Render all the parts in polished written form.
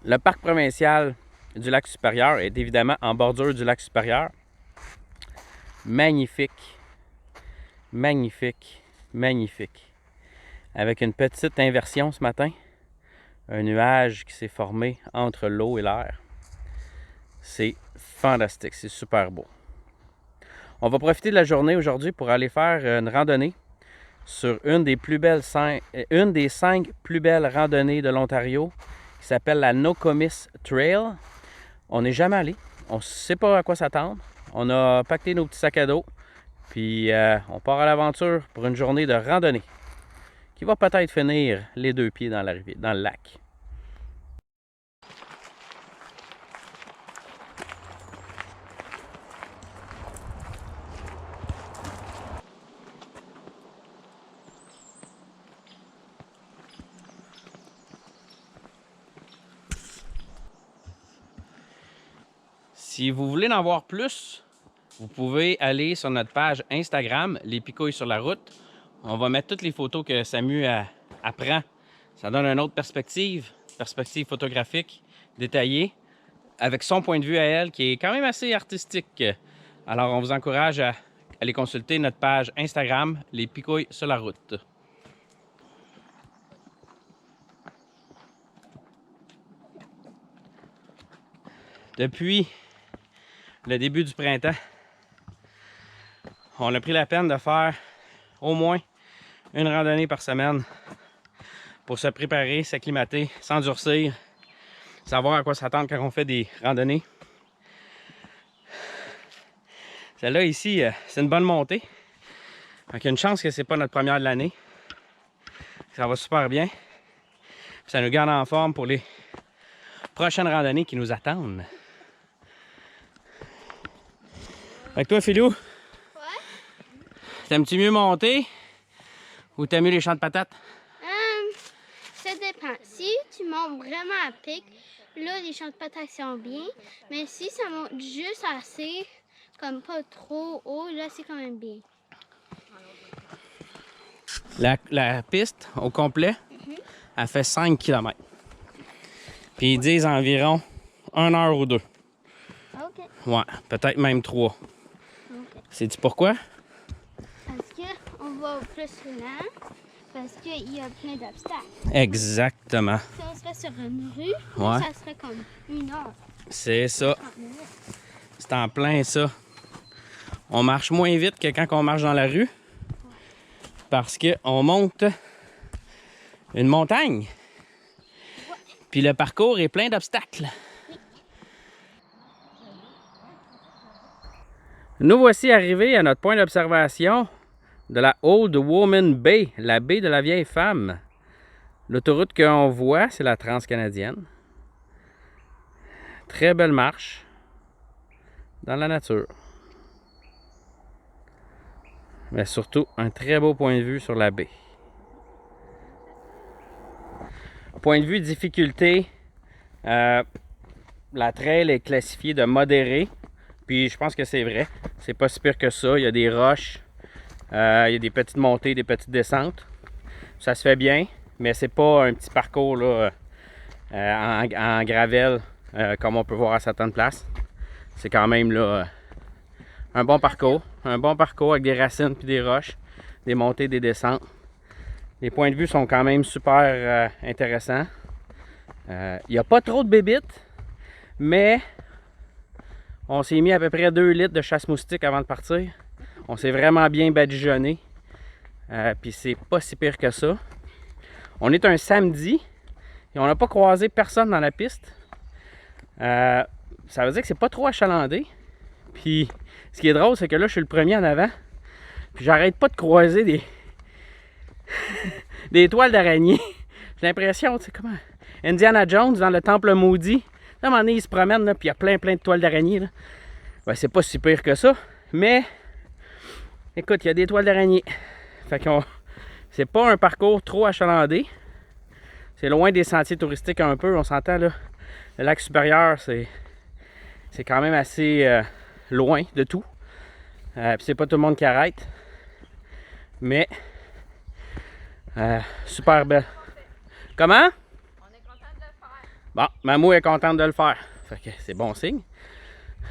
Le parc provincial du Lac-Supérieur est évidemment en bordure du Lac-Supérieur. Magnifique, magnifique, magnifique. Avec une petite inversion ce matin. Un nuage qui s'est formé entre l'eau et l'air. C'est fantastique, c'est super beau. On va profiter de la journée aujourd'hui pour aller faire une randonnée sur une des 5 plus belles randonnées de l'Ontario qui s'appelle la Nokomis Trail. On n'est jamais allé, on ne sait pas à quoi s'attendre. On a pacté nos petits sacs à dos, puis on part à l'aventure pour une journée de randonnée qui va peut-être finir les 2 pieds dans le lac. Si vous voulez en voir plus, vous pouvez aller sur notre page Instagram, Les Picouilles sur la route. On va mettre toutes les photos que Samu apprend. Ça donne une autre perspective photographique, détaillée, avec son point de vue à elle, qui est quand même assez artistique. Alors, on vous encourage à aller consulter notre page Instagram, Les Picouilles sur la route. Depuis le début du printemps, on a pris la peine de faire au moins une randonnée par semaine pour se préparer, s'acclimater, s'endurcir, savoir à quoi s'attendre quand on fait des randonnées. Celle-là ici, c'est une bonne montée. Donc il y a une chance que c'est pas notre première de l'année. Ça va super bien. Ça nous garde en forme pour les prochaines randonnées qui nous attendent. Fait que toi, Philou, Ouais. t'aimes-tu mieux monter ou t'aimes mieux les champs de patates? Ça dépend. Si tu montes vraiment à pic, là, les champs de patates sont bien. Mais si ça monte juste assez, comme pas trop haut, là, c'est quand même bien. La piste au complet, elle fait 5 km. Puis ils disent environ 1 heure ou 2. OK. Ouais, peut-être même 3. OK. Sais-tu pourquoi? Parce qu'on va au plus lent, parce qu'il y a plein d'obstacles. Exactement. Si on serait sur une rue, Ouais. ça serait comme 1 heure. C'est ça. 30 minutes. C'est en plein ça. On marche moins vite que quand on marche dans la rue. Parce qu'on monte une montagne. Puis le parcours est plein d'obstacles. Nous voici arrivés à notre point d'observation de la Old Woman Bay, la baie de la vieille femme. L'autoroute qu'on voit, c'est la Transcanadienne. Très belle marche dans la nature. Mais surtout, un très beau point de vue sur la baie. Point de vue difficulté, la trail est classifiée de modérée. Puis je pense que c'est vrai. C'est pas si pire que ça. Il y a des roches, il y a des petites montées, des petites descentes. Ça se fait bien, mais c'est pas un petit parcours là, en gravel comme on peut voir à certaines places. C'est quand même là, un bon parcours. Un bon parcours avec des racines puis des roches, des montées, des descentes. Les points de vue sont quand même super intéressants. Il n'y a pas trop de bébites, mais on s'est mis à peu près 2 litres de chasse-moustique avant de partir. On s'est vraiment bien badigeonné. Puis c'est pas si pire que ça. On est un samedi et on n'a pas croisé personne dans la piste. Ça veut dire que c'est pas trop achalandé. Puis ce qui est drôle, c'est que là, je suis le premier en avant. Puis j'arrête pas de croiser des des toiles d'araignée. J'ai l'impression, tu sais, comment Indiana Jones dans le temple maudit. À un moment donné, il se promène, là, puis il y a plein de toiles d'araignée. Ben, c'est pas si pire que ça. Mais, écoute, il y a des toiles d'araignée. Fait qu'on... C'est pas un parcours trop achalandé. C'est loin des sentiers touristiques un peu. On s'entend, là. Le lac supérieur, c'est quand même assez loin de tout. Puis c'est pas tout le monde qui arrête. Mais, super belle. Comment? On est content de le faire. Bon, Mamou est contente de le faire. Fait que c'est bon signe.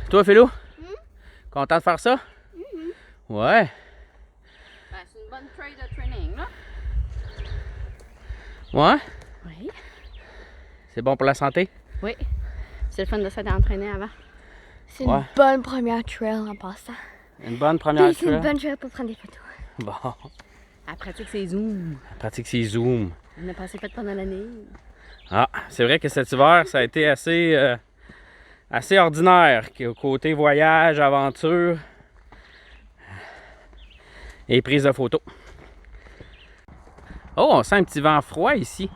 Toi, Philo? Content de faire ça? Ouais. Ben, c'est une bonne trail de training, là. Ouais? Oui. C'est bon pour la santé? Oui. C'est le fun de s'être entraîné avant. C'est Ouais. une bonne première trail en passant. Une bonne première Puis c'est une trail? bonne trail pour prendre des photos. Bon. Elle pratique ses zooms. La pratique, c'est Zoom. On a passé fait pendant l'année. Ah, c'est vrai que cet hiver, ça a été assez ordinaire. Côté voyage, aventure et prise de photos. Oh, on sent un petit vent froid ici.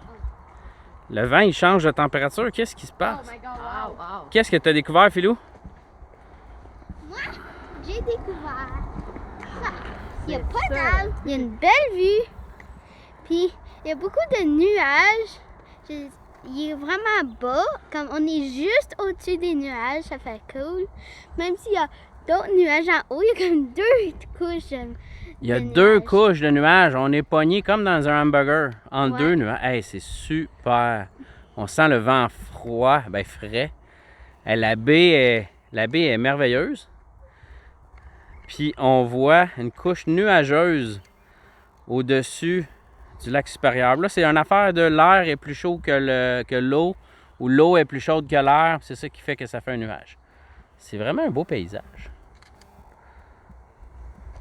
Le vent, il change de température. Qu'est-ce qui se passe? my god, wow. Qu'est-ce que tu as découvert, Philou? Moi, j'ai découvert ça. Il y a pas d'arbres, il y a une belle vue. Puis, il y a beaucoup de nuages. Il est vraiment bas. Comme on est juste au-dessus des nuages, ça fait cool. Même s'il y a d'autres nuages en haut, il y a comme deux couches. Il y a de deux nuages. couches de nuages. On est pogné comme dans un hamburger. En Ouais. deux nuages. Hey, c'est super. On sent le vent froid, ben frais. Hey, la baie est merveilleuse. Puis on voit une couche nuageuse au-dessus du lac supérieur. Là, c'est une affaire de l'air est plus chaud que l'eau, ou l'eau est plus chaude que l'air. C'est ça qui fait que ça fait un nuage. C'est vraiment un beau paysage.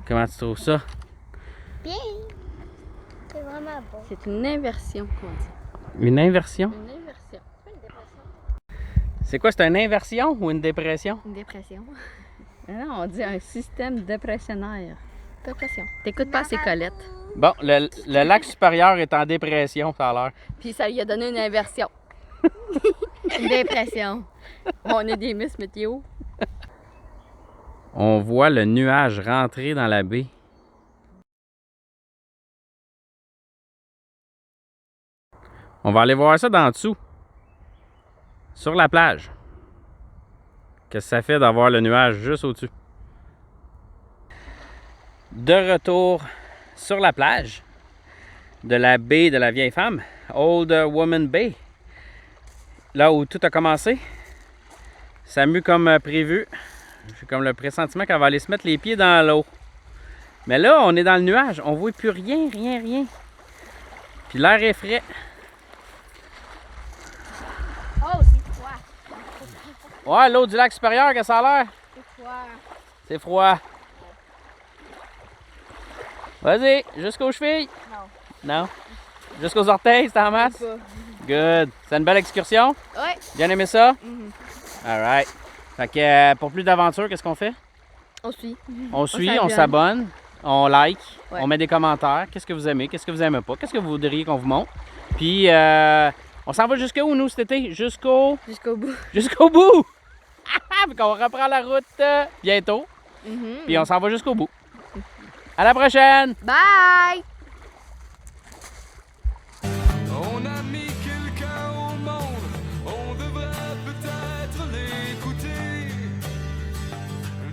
Comment tu trouves ça? Bien. C'est vraiment beau. C'est une inversion, qu'on dit. Une inversion? Une inversion. C'est quoi, c'est une inversion ou une dépression? Une dépression. Non, on dit un système dépressionnaire. Dépression. T'écoutes pas assez Colette. Bon, le lac supérieur est en dépression, ça a l'air. Puis ça lui a donné une inversion. Une dépression. On est des Miss Météo. On voit le nuage rentrer dans la baie. On va aller voir ça d'en dessous. Sur la plage. Qu'est-ce que ça fait d'avoir le nuage juste au-dessus? De retour sur la plage de la baie de la vieille femme, Old Woman Bay. Là où tout a commencé. Ça mue comme prévu. J'ai comme le pressentiment qu'elle va aller se mettre les pieds dans l'eau. Mais là, on est dans le nuage. On voit plus rien. Puis l'air est frais. Oh, c'est froid. Ouais, l'eau du lac supérieur, qu'est-ce que ça a l'air? C'est froid. C'est froid. Vas-y, jusqu'aux chevilles. Non. Jusqu'aux orteils, c'est en masse? Good. C'est une belle excursion? Ouais. Bien aimé ça? Alright. Fait que pour plus d'aventures, qu'est-ce qu'on fait? On suit. On suit, s'abonne. on s'abonne, on like, Ouais. on met des commentaires. Qu'est-ce que vous aimez, qu'est-ce que vous aimez pas, qu'est-ce que vous voudriez qu'on vous montre. Puis on s'en va jusqu'où nous cet été? Jusqu'au bout. Jusqu'au bout! Fait qu'on reprend la route bientôt. Puis on s'en va jusqu'au bout. À la prochaine! Bye!